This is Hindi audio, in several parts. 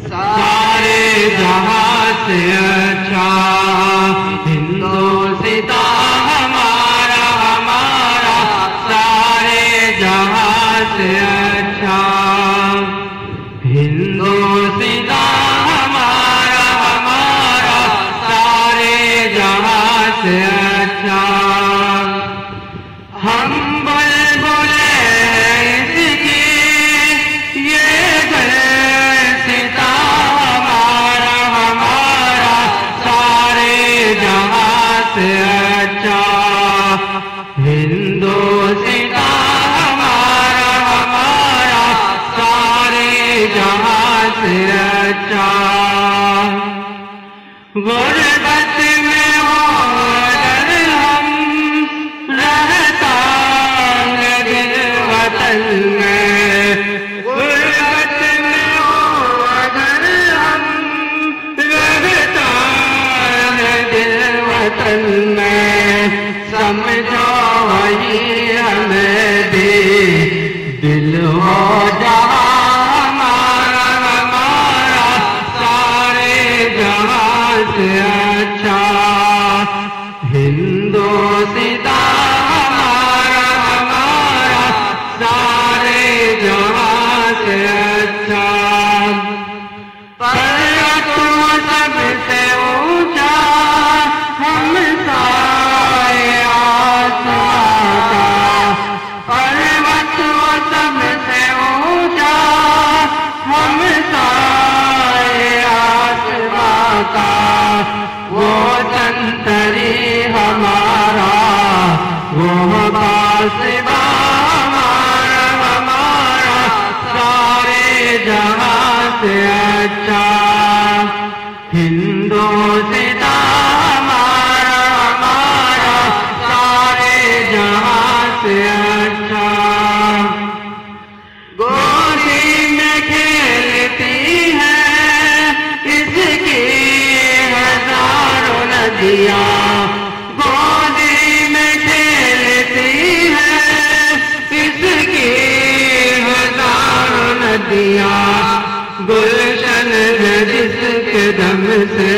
सारे जहां से अच्छा हिंदुस्ता हमारा हमारा, सारे जहां से अच्छा हिंदुस्ता हमारा हमारा, सारे जहां से अच्छा। हम बुलबुले इसकी ये गुलसिता हमारा हमारा, सारे जहां से अच्छा हिंदुस्ता हमारा हमारा, सारे जहां से अच्छा। गुरबत में हो अगर हम रहता है दिल वतन में, गुरबत में हो अगर हम रहता है दिल वतन में, समझो वही हमें दे दिल हो जहां हमारा हमारा, सारे जहां से अच्छा हिंदुस्ता हमारा हमारा, सारे जहां से अच्छा। पर्वत सबसे ऊंचा हम साए आसमां का, पर्वत सबसे ऊंचा हम साए आसमां का, वो संतरी हमारा वो बासिबा हमारा हमारा, सारे जहां से अच्छा हिंदुस्ता हमारा हमारा, सारे जहां से अच्छा। गोदी में खेलती है इसकी हजारों नदियां, गोदी में खेलती है इसकी हजारों नदियां, गुलशन है जिसके दम से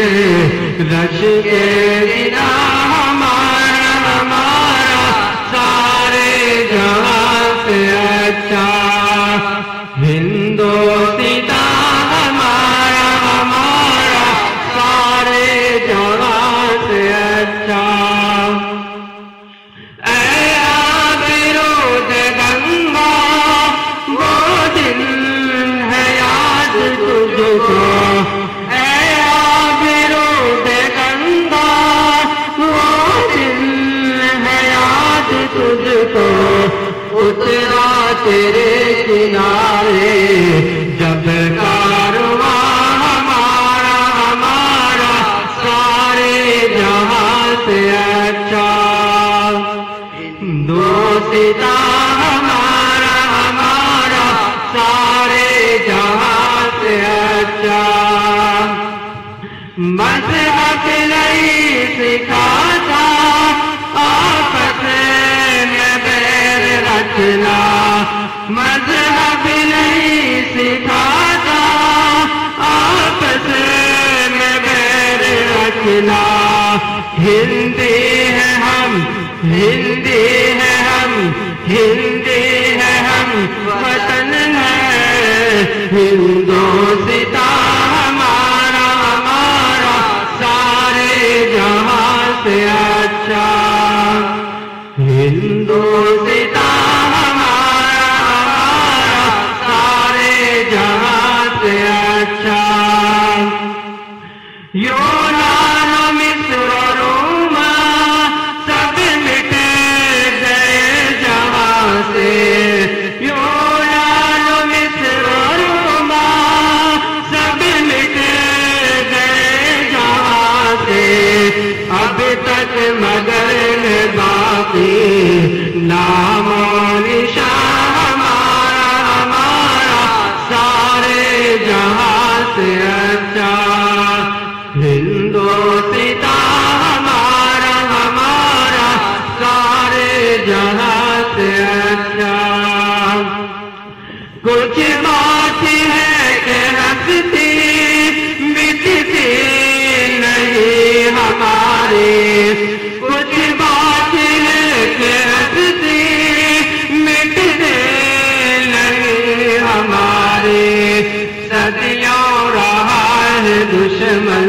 रश के गिरा हमारा हमारा, सारे जहां से अच्छा हिंदुस्ता हमारा हमारा, सारे जहां से अच्छा। ऐ आबिरूद गंगा वो दिन है याद तुझको, ऐ आबिरूद गंगा वो दिन है याद तुझको, उतरा तेरे किनारे जब कारवां हमारा हमारा, सारे जहां से अच्छा हिंदुस्ता हमारा हमारा, सारे जहां से अच्छा। मज़हब नहीं सिखाता आपस में बैर रखना, मज़हब नहीं सिखाता आपस में बैर रखना, हिंदी है हम हिंदी है हम हिंदी है हम, वतन है हिंदुस्ता हमारा हमारा, सारे जहां से अच्छा हिंदुस्ता हमारा हमारा, सारे जहां से अच्छा। यूनान मिस्र रोमा सब मिट गए जहां से, यूनान मिस्र रोमा कुछ बात है कि हंसती मिटती नहीं हमारे, कुछ बात है कि हंसती मिटती नहीं हमारे। सदियों रहा है दुश्मन